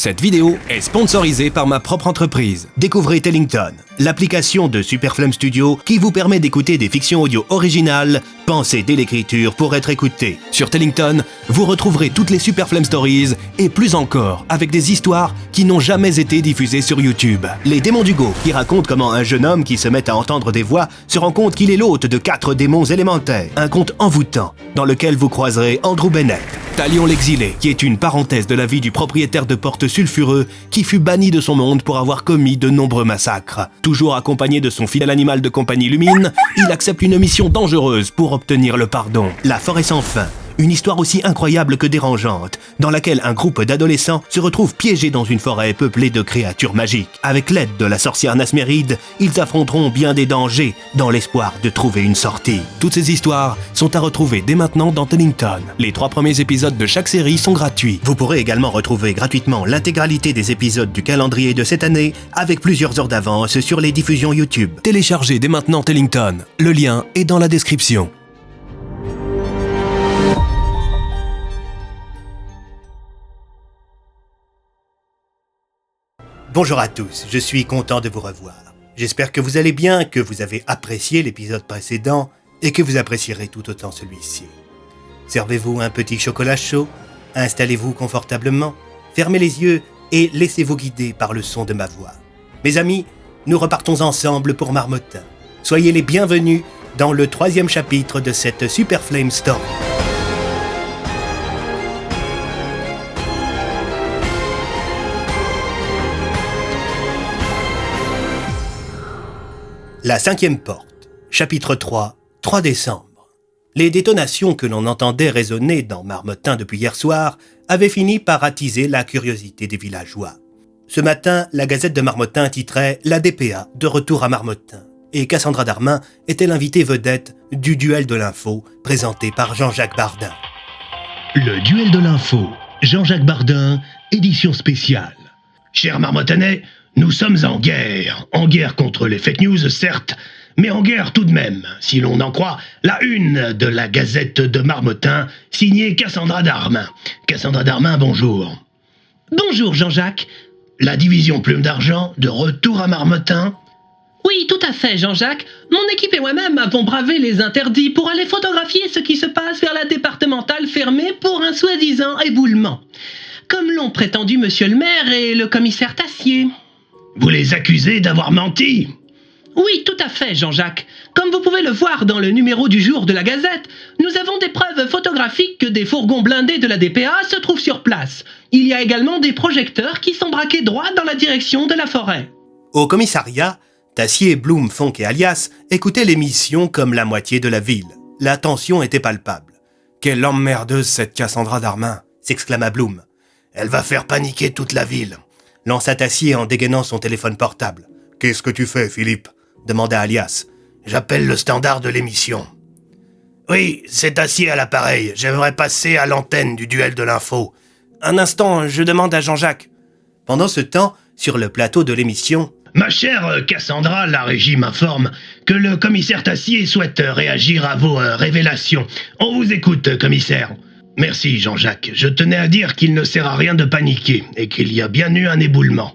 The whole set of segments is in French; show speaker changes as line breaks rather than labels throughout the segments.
Cette vidéo est sponsorisée par ma propre entreprise. Découvrez Tellington, l'application de Superflame Studio qui vous permet d'écouter des fictions audio originales, pensées dès l'écriture pour être écoutées. Sur Tellington, vous retrouverez toutes les Superflame Stories et plus encore, avec des histoires qui n'ont jamais été diffusées sur YouTube. Les démons d'Hugo, qui racontent comment un jeune homme qui se met à entendre des voix se rend compte qu'il est l'hôte de 4 démons élémentaires. Un conte envoûtant, dans lequel vous croiserez Andrew Bennett. Talion l'exilé, qui est une parenthèse de la vie du propriétaire de porte sulfureux qui fut banni de son monde pour avoir commis de nombreux massacres. Toujours accompagné de son fidèle animal de compagnie Lumine, il accepte une mission dangereuse pour obtenir le pardon. La forêt sans fin. Une histoire aussi incroyable que dérangeante, dans laquelle un groupe d'adolescents se retrouve piégé dans une forêt peuplée de créatures magiques. Avec l'aide de la sorcière Nasméride, ils affronteront bien des dangers, dans l'espoir de trouver une sortie. Toutes ces histoires sont à retrouver dès maintenant dans Tellington. Les 3 premiers épisodes de chaque série sont gratuits. Vous pourrez également retrouver gratuitement l'intégralité des épisodes du calendrier de cette année, avec plusieurs heures d'avance sur les diffusions YouTube. Téléchargez dès maintenant Tellington. Le lien est dans la description. Bonjour à tous, je suis content de vous revoir. J'espère que vous allez bien, que vous avez apprécié l'épisode précédent et que vous apprécierez tout autant celui-ci. Servez-vous un petit chocolat chaud, installez-vous confortablement, fermez les yeux et laissez-vous guider par le son de ma voix. Mes amis, nous repartons ensemble pour Marmottin. Soyez les bienvenus dans le 3e chapitre de cette Superflame Story. La 5e porte, chapitre 3, 3 décembre. Les détonations que l'on entendait résonner dans Marmottin depuis hier soir avaient fini par attiser la curiosité des villageois. Ce matin, la Gazette de Marmottin titrait « La DPA, de retour à Marmottin » et Cassandra Darmin était l'invitée vedette du duel de l'info présenté par Jean-Jacques Bardin.
Le duel de l'info, Jean-Jacques Bardin, édition spéciale. Chers Marmottanais, nous sommes en guerre contre les fake news certes, mais en guerre tout de même, si l'on en croit la une de la Gazette de Marmottin, signée Cassandra Darmin. Cassandra Darmin, bonjour.
Bonjour Jean-Jacques.
La division Plume d'Argent, de retour à Marmottin?
Oui, tout à fait Jean-Jacques. Mon équipe et moi-même avons bravé les interdits pour aller photographier ce qui se passe vers la départementale fermée pour un soi-disant éboulement. Comme l'ont prétendu monsieur le maire et le commissaire Tassier.
Vous les accusez d'avoir menti?
Oui, tout à fait, Jean-Jacques. Comme vous pouvez le voir dans le numéro du jour de la Gazette, nous avons des preuves photographiques que des fourgons blindés de la DPA se trouvent sur place. Il y a également des projecteurs qui sont braqués droit dans la direction de la forêt.
Au commissariat, Tassier, Bloom, Fonck et Alias écoutaient l'émission comme la moitié de la ville. La tension était palpable. « Quelle emmerdeuse cette Cassandra Darmin !» s'exclama Bloom. « Elle va faire paniquer toute la ville !» lança Tassier en dégainant son téléphone portable. « Qu'est-ce que tu fais, Philippe ?» demanda Alias. « J'appelle le standard de l'émission. »« Oui, c'est Tassier à l'appareil. J'aimerais passer à l'antenne du duel de l'info. »« Un instant, je demande à Jean-Jacques. » Pendant ce temps, sur le plateau de l'émission...
« Ma chère Cassandra, la régie m'informe que le commissaire Tassier souhaite réagir à vos révélations. On vous écoute, commissaire. » Merci Jean-Jacques, je tenais à dire qu'il ne sert à rien de paniquer et qu'il y a bien eu un éboulement.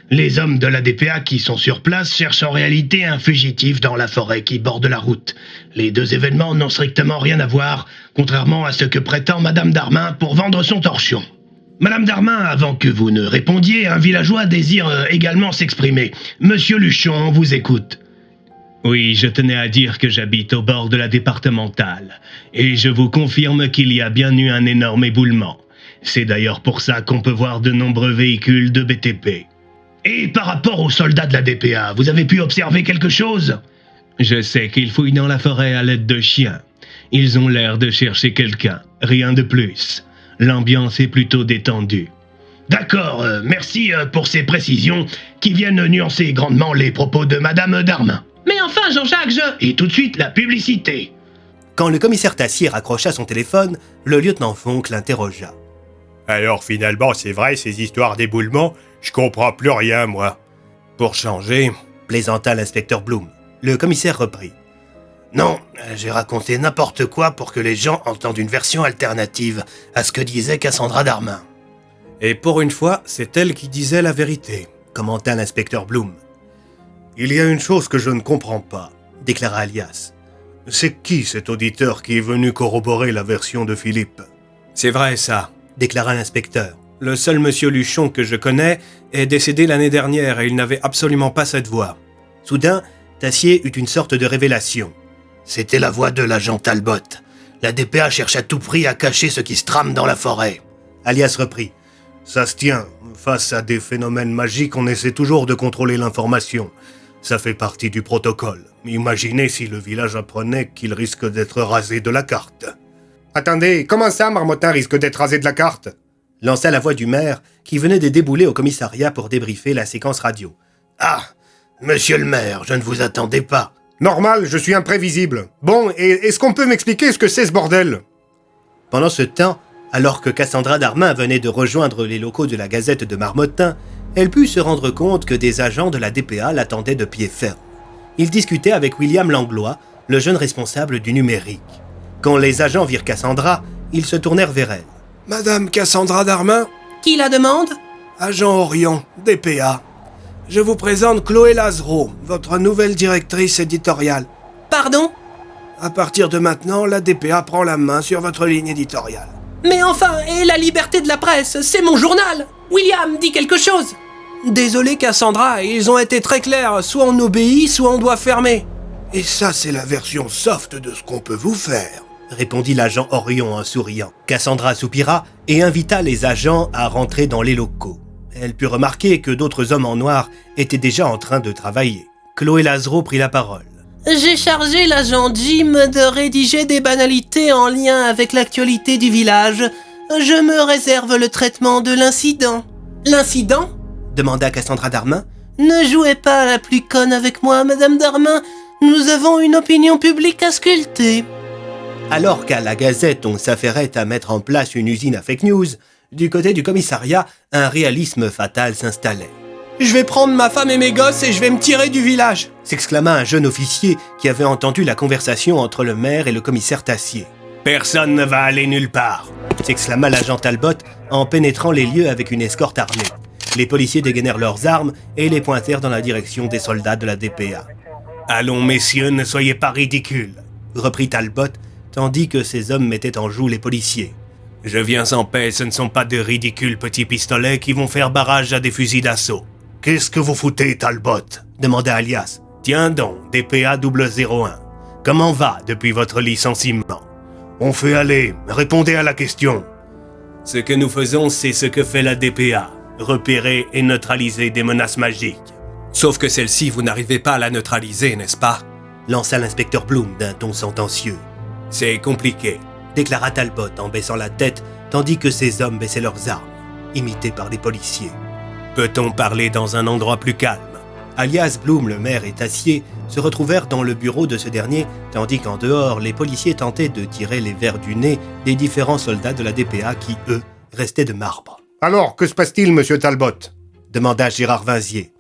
Les hommes de la DPA qui sont sur place cherchent en réalité un fugitif dans la forêt qui borde la route. Les 2 événements n'ont strictement rien à voir, contrairement à ce que prétend Madame Darmin pour vendre son torchon. Madame Darmin, avant que vous ne répondiez, un villageois désire également s'exprimer. Monsieur Luchon, on vous écoute. Oui, je tenais à dire que j'habite au bord de la départementale, et je vous confirme qu'il y a bien eu un énorme éboulement. C'est d'ailleurs pour ça qu'on peut voir de nombreux véhicules de BTP. Et par rapport aux soldats de la DPA, vous avez pu observer quelque chose? Je sais qu'ils fouillent dans la forêt à l'aide de chiens. Ils ont l'air de chercher quelqu'un, rien de plus. L'ambiance est plutôt détendue. D'accord, merci pour ces précisions qui viennent nuancer grandement les propos de Madame Darmin.
Mais enfin, Jean-Jacques,
Et tout de suite, la publicité.
Quand le commissaire Tassier raccrocha son téléphone, le lieutenant Fonck l'interrogea. « Alors finalement, c'est vrai, ces histoires d'éboulement, je comprends plus rien, moi. »« Pour changer, » plaisanta l'inspecteur Bloom. Le commissaire reprit. « Non, j'ai raconté n'importe quoi pour que les gens entendent une version alternative à ce que disait Cassandra Darmin. » Et pour une fois, c'est elle qui disait la vérité, commenta l'inspecteur Bloom. Il y a une chose que je ne comprends pas, déclara Alias. C'est qui cet auditeur qui est venu corroborer la version de Philippe? C'est vrai ça, déclara l'inspecteur. Le seul monsieur Luchon que je connais est décédé l'année dernière et il n'avait absolument pas cette voix. Soudain, Tassier eut une sorte de révélation.
C'était la voix de l'agent Talbot. La DPA cherche à tout prix à cacher ce qui se trame dans la forêt.
Alias reprit. Ça se tient. Face à des phénomènes magiques, on essaie toujours de contrôler l'information. Ça fait partie du protocole. Imaginez si le village apprenait qu'il risque d'être rasé de la carte. Attendez, comment ça, Marmottin risque d'être rasé de la carte? Lança la voix du maire, qui venait de débouler au commissariat pour débriefer la séquence radio.
Ah, monsieur le maire, je ne vous attendais pas.
Normal, je suis imprévisible. Bon, et est-ce qu'on peut m'expliquer ce que c'est ce bordel? Pendant ce temps, alors que Cassandra Darmin venait de rejoindre les locaux de la Gazette de Marmottin, elle put se rendre compte que des agents de la DPA l'attendaient de pied ferme. Ils discutaient avec William Langlois, le jeune responsable du numérique. Quand les agents virent Cassandra, ils se tournèrent vers elle. « Madame Cassandra Darmin ?»«
Qui la demande ?»«
Agent Orion, DPA. Je vous présente Chloé Lazereau, votre nouvelle directrice éditoriale. »«
Pardon ?»«
À partir de maintenant, la DPA prend la main sur votre ligne éditoriale. »«
Mais enfin, et la liberté de la presse, c'est mon journal. William, dis quelque chose. »
Désolé Cassandra, ils ont été très clairs, soit on obéit, soit on doit fermer. Et ça, c'est la version soft de ce qu'on peut vous faire, répondit l'agent Orion en souriant. Cassandra soupira et invita les agents à rentrer dans les locaux. Elle put remarquer que d'autres hommes en noir étaient déjà en train de travailler. Chloé Lazereau prit la parole.
J'ai chargé l'agent Jim de rédiger des banalités en lien avec l'actualité du village. Je me réserve le traitement de l'incident. L'incident ? Demanda Cassandra Darmin. Ne jouez pas à la plus conne avec moi, Madame Darmin. Nous avons une opinion publique à sculpter.
Alors qu'à la Gazette, on s'affairait à mettre en place une usine à fake news, du côté du commissariat, un réalisme fatal s'installait. « Je vais prendre ma femme et mes gosses et je vais me tirer du village !» s'exclama un jeune officier qui avait entendu la conversation entre le maire et le commissaire Tassier. « Personne ne va aller nulle part !» s'exclama l'agent Talbot en pénétrant les lieux avec une escorte armée. Les policiers dégainèrent leurs armes et les pointèrent dans la direction des soldats de la DPA. « Allons, messieurs, ne soyez pas ridicules !» reprit Talbot, tandis que ces hommes mettaient en joue les policiers. « Je viens en paix, ce ne sont pas de ridicules petits pistolets qui vont faire barrage à des fusils d'assaut. »« Qu'est-ce que vous foutez, Talbot ?» demanda Alias. « Tiens donc, DPA 001. Comment va depuis votre licenciement ? On fait aller, répondez à la question. » « Ce que nous faisons, c'est ce que fait la DPA. Repérer et neutraliser des menaces magiques. » « Sauf que celle-ci, vous n'arrivez pas à la neutraliser, n'est-ce pas ?» lança l'inspecteur Bloom d'un ton sentencieux. « C'est compliqué, » déclara Talbot en baissant la tête, tandis que ses hommes baissaient leurs armes, imités par des policiers. « Peut-on parler dans un endroit plus calme ?» Alias Bloom, le maire et Tassier se retrouvèrent dans le bureau de ce dernier, tandis qu'en dehors, les policiers tentaient de tirer les vers du nez des différents soldats de la DPA qui, eux, restaient de marbre. « Alors, que se passe-t-il, monsieur Talbot ?» demanda Gérard Vinzier.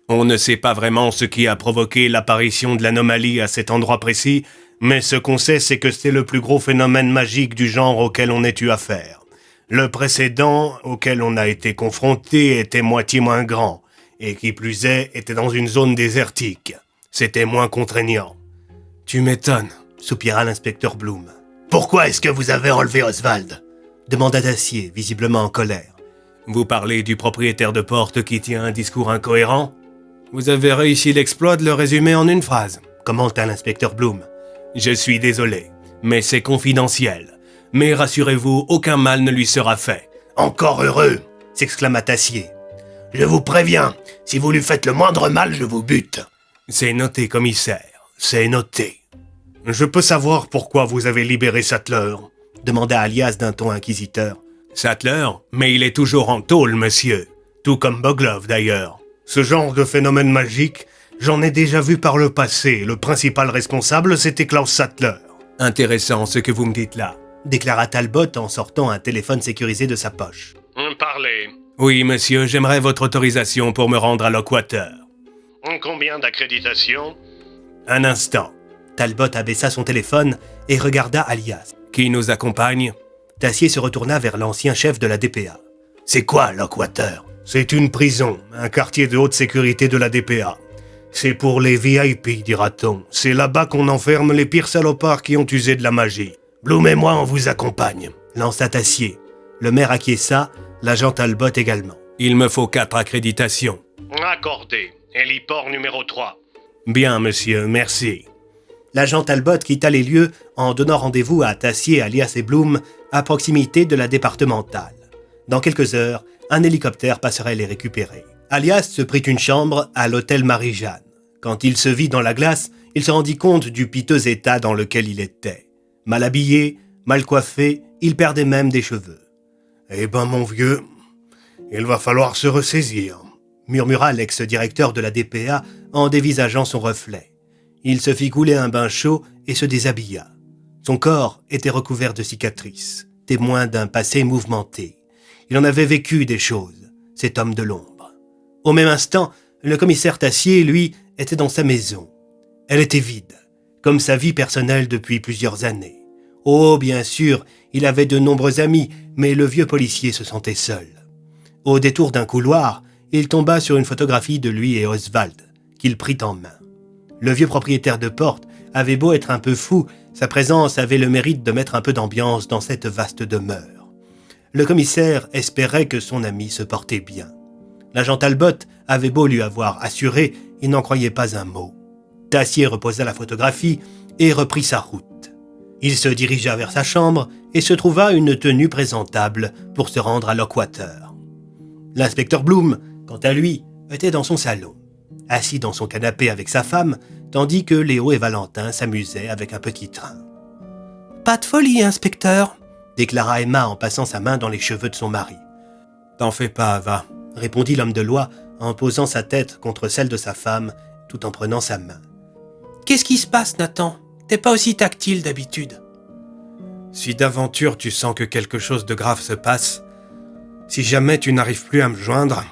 On ne sait pas vraiment ce qui a provoqué l'apparition de l'anomalie à cet endroit précis, mais ce qu'on sait, c'est que c'est le plus gros phénomène magique du genre auquel on ait eu affaire. Le précédent, auquel on a été confronté, était moitié moins grand, et qui plus est, était dans une zone désertique. C'était moins contraignant. « Tu m'étonnes, » soupira l'inspecteur Bloom. « Pourquoi est-ce que vous avez enlevé Oswald ?» demanda Dacier, visiblement en colère. « Vous parlez du propriétaire de porte qui tient un discours incohérent ? Vous avez réussi l'exploit de le résumer en une phrase, commenta l'inspecteur Bloom. Je suis désolé, mais c'est confidentiel. Mais rassurez-vous, aucun mal ne lui sera fait. Encore heureux, s'exclama Tassier. Je vous préviens, si vous lui faites le moindre mal, je vous bute. C'est noté, commissaire, c'est noté. Je peux savoir pourquoi vous avez libéré Sattler, demanda Alias d'un ton inquisiteur. Sattler, mais il est toujours en tôle, monsieur. Tout comme Boglov, d'ailleurs. Ce genre de phénomène magique, j'en ai déjà vu par le passé. Le principal responsable, c'était Klaus Sattler. Intéressant ce que vous me dites là, déclara Talbot en sortant un téléphone sécurisé de sa poche.
Parlez.
Oui, monsieur, j'aimerais votre autorisation pour me rendre à Lockwater.
Combien d'accréditation ?
Un instant. Talbot abaissa son téléphone et regarda Alias. Qui nous accompagne ? Tassier se retourna vers l'ancien chef de la DPA.
C'est quoi, Lockwater?
C'est une prison, un quartier de haute sécurité de la DPA. C'est pour les VIP, dira-t-on. C'est là-bas qu'on enferme les pires salopards qui ont usé de la magie.
Bloom et moi, on vous accompagne.
Lança Tassier. Le maire acquiesça, l'agent Talbot également.
Il me faut 4 accréditations.
Accordé. Héliport numéro 3.
Bien, monsieur, merci.
L'agent Talbot quitta les lieux en donnant rendez-vous à Tassier, Alias et Bloom à proximité de la départementale. Dans quelques heures, un hélicoptère passerait les récupérer. Alias se prit une chambre à l'hôtel Marie-Jeanne. Quand il se vit dans la glace, il se rendit compte du piteux état dans lequel il était. Mal habillé, mal coiffé, il perdait même des cheveux.
« Eh ben, mon vieux, il va falloir se ressaisir »,
murmura l'ex-directeur de la DPA en dévisageant son reflet. Il se fit couler un bain chaud et se déshabilla. Son corps était recouvert de cicatrices, témoin d'un passé mouvementé. Il en avait vécu des choses, cet homme de l'ombre. Au même instant, le commissaire Tassier, lui, était dans sa maison. Elle était vide, comme sa vie personnelle depuis plusieurs années. Oh, bien sûr, il avait de nombreux amis, mais le vieux policier se sentait seul. Au détour d'un couloir, il tomba sur une photographie de lui et Oswald, qu'il prit en main. Le vieux propriétaire de porte avait beau être un peu fou, sa présence avait le mérite de mettre un peu d'ambiance dans cette vaste demeure. Le commissaire espérait que son ami se portait bien. L'agent Talbot avait beau lui avoir assuré, il n'en croyait pas un mot. Tassier reposa la photographie et reprit sa route. Il se dirigea vers sa chambre et se trouva une tenue présentable pour se rendre à Lockwater. L'inspecteur Bloom, quant à lui, était dans son salon, assis dans son canapé avec sa femme, tandis que Léo et Valentin s'amusaient avec un petit train. « Pas de folie, inspecteur !» déclara Emma en passant sa main dans les cheveux de son mari. «
T'en fais pas, va !»
répondit l'homme de loi en posant sa tête contre celle de sa femme, tout en prenant sa main. « Qu'est-ce qui se passe, Nathan ? T'es pas aussi tactile d'habitude. »
Si d'aventure tu sens que quelque chose de grave se passe, si jamais tu n'arrives plus à me joindre,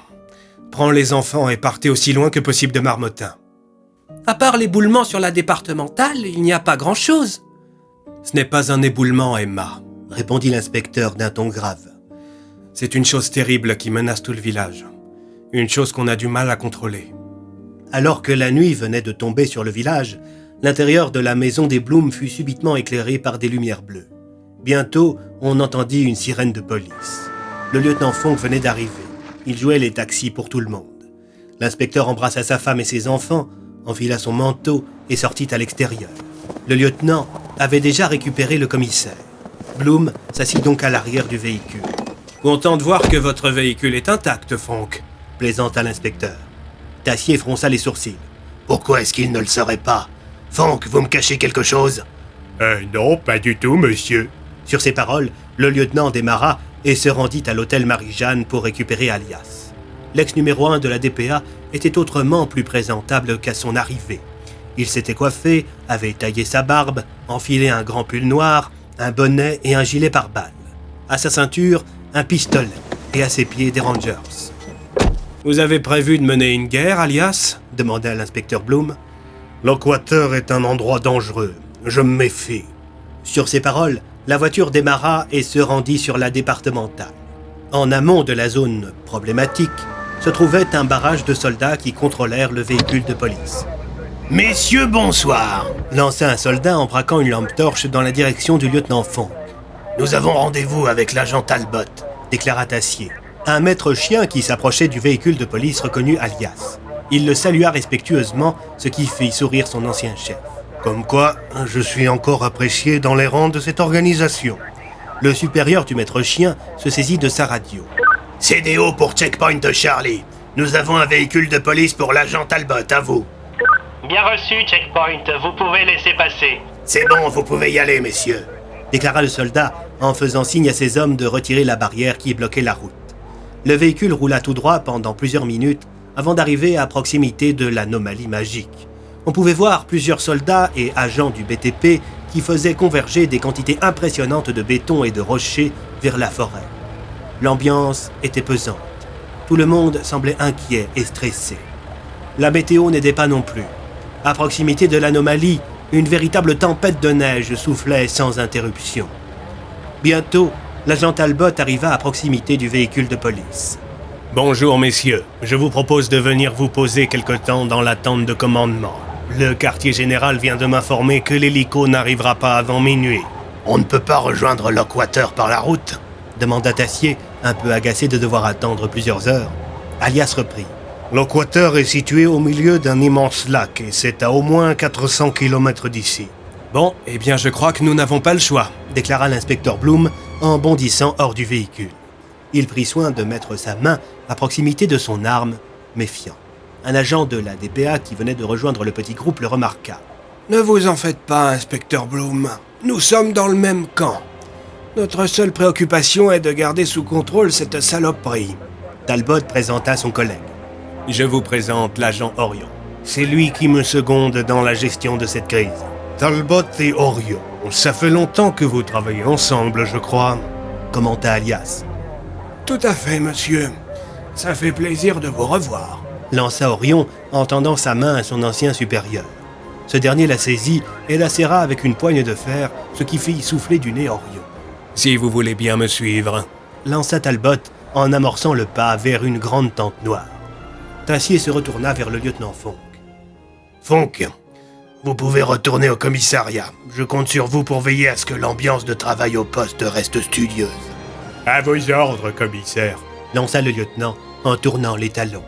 prends les enfants et partez aussi loin que possible de Marmottin.
À part l'éboulement sur la départementale, il n'y a pas grand-chose.
Ce n'est pas un éboulement, Emma,
répondit l'inspecteur d'un ton grave.
C'est une chose terrible qui menace tout le village. Une chose qu'on a du mal à contrôler.
Alors que la nuit venait de tomber sur le village, l'intérieur de la maison des Bloom fut subitement éclairé par des lumières bleues. Bientôt, on entendit une sirène de police. Le lieutenant Fonck venait d'arriver. Il jouait les taxis pour tout le monde. L'inspecteur embrassa sa femme et ses enfants, enfila son manteau et sortit à l'extérieur. Le lieutenant avait déjà récupéré le commissaire. Bloom s'assit donc à l'arrière du véhicule.
« Content de voir que votre véhicule est intact, Fonck »,
plaisanta l'inspecteur. Tassier fronça les sourcils.
« Pourquoi est-ce qu'il ne le saurait pas? Fonck, vous me cachez quelque chose ?»«
Non, pas du tout, monsieur. »
Sur ces paroles, le lieutenant démarra et se rendit à l'hôtel Marie-Jeanne pour récupérer Alias. L'ex numéro 1 de la DPA était autrement plus présentable qu'à son arrivée. Il s'était coiffé, avait taillé sa barbe, enfilé un grand pull noir, un bonnet et un gilet pare-balles. À sa ceinture, un pistolet et à ses pieds des Rangers.
« Vous avez prévu de mener une guerre, Alias ?»
demanda l'inspecteur Bloom.
« Lockwater est un endroit dangereux. Je me méfie. »
Sur ces paroles, la voiture démarra et se rendit sur la départementale. En amont de la zone problématique, se trouvait un barrage de soldats qui contrôlèrent le véhicule de police.
« Messieurs, bonsoir !»
lança un soldat en braquant une lampe torche dans la direction du lieutenant Fonck.
« Nous avons rendez-vous avec l'agent Talbot »,
déclara Tassier. Un maître chien qui s'approchait du véhicule de police reconnut Alias. Il le salua respectueusement, ce qui fit sourire son ancien chef.
« Comme quoi, je suis encore apprécié dans les rangs de cette organisation. »
Le supérieur du maître chien se saisit de sa radio.
« CDO pour Checkpoint Charlie. Nous avons un véhicule de police pour l'agent Talbot, à vous. »
Bien reçu, Checkpoint. Vous pouvez laisser passer.
C'est bon, vous pouvez y aller, messieurs,
déclara le soldat en faisant signe à ses hommes de retirer la barrière qui bloquait la route. Le véhicule roula tout droit pendant plusieurs minutes avant d'arriver à proximité de l'anomalie magique. On pouvait voir plusieurs soldats et agents du BTP qui faisaient converger des quantités impressionnantes de béton et de rochers vers la forêt. L'ambiance était pesante. Tout le monde semblait inquiet et stressé. La météo n'aidait pas non plus. À proximité de l'anomalie, une véritable tempête de neige soufflait sans interruption. Bientôt, L'agent Talbot arriva à proximité du véhicule de police.
Bonjour messieurs, je vous propose de venir vous poser quelque temps dans l'attente de commandement. Le quartier général vient de m'informer que l'hélico n'arrivera pas avant minuit.
On ne peut pas rejoindre Lockwater par la route?
Demanda Tassier, un peu agacé de devoir attendre plusieurs heures. Alias reprit.
Lockwater est situé au milieu d'un immense lac et c'est à au moins 400 km d'ici. Bon, eh bien je crois que nous n'avons pas le choix,
déclara l'inspecteur Bloom en bondissant hors du véhicule. Il prit soin de mettre sa main à proximité de son arme, méfiant. Un agent de la DPA qui venait de rejoindre le petit groupe le remarqua.
Ne vous en faites pas, inspecteur Bloom. Nous sommes dans le même camp. Notre seule préoccupation est de garder sous contrôle cette saloperie.
Talbot présenta son collègue.
Je vous présente l'agent Orion. C'est lui qui me seconde dans la gestion de cette crise. Talbot et Orion, ça fait longtemps que vous travaillez ensemble, je crois,
commenta Alias.
Tout à fait, monsieur. Ça fait plaisir de vous revoir,
lança Orion en tendant sa main à son ancien supérieur. Ce dernier la saisit et la serra avec une poigne de fer, ce qui fit souffler du nez Orion.
Si vous voulez bien me suivre,
lança Talbot en amorçant le pas vers une grande tente noire. Tassier se retourna vers le lieutenant Fonck.
Fonck, vous pouvez retourner au commissariat. Je compte sur vous pour veiller à ce que l'ambiance de travail au poste reste studieuse.
À vos ordres, commissaire,
lança le lieutenant en tournant les talons.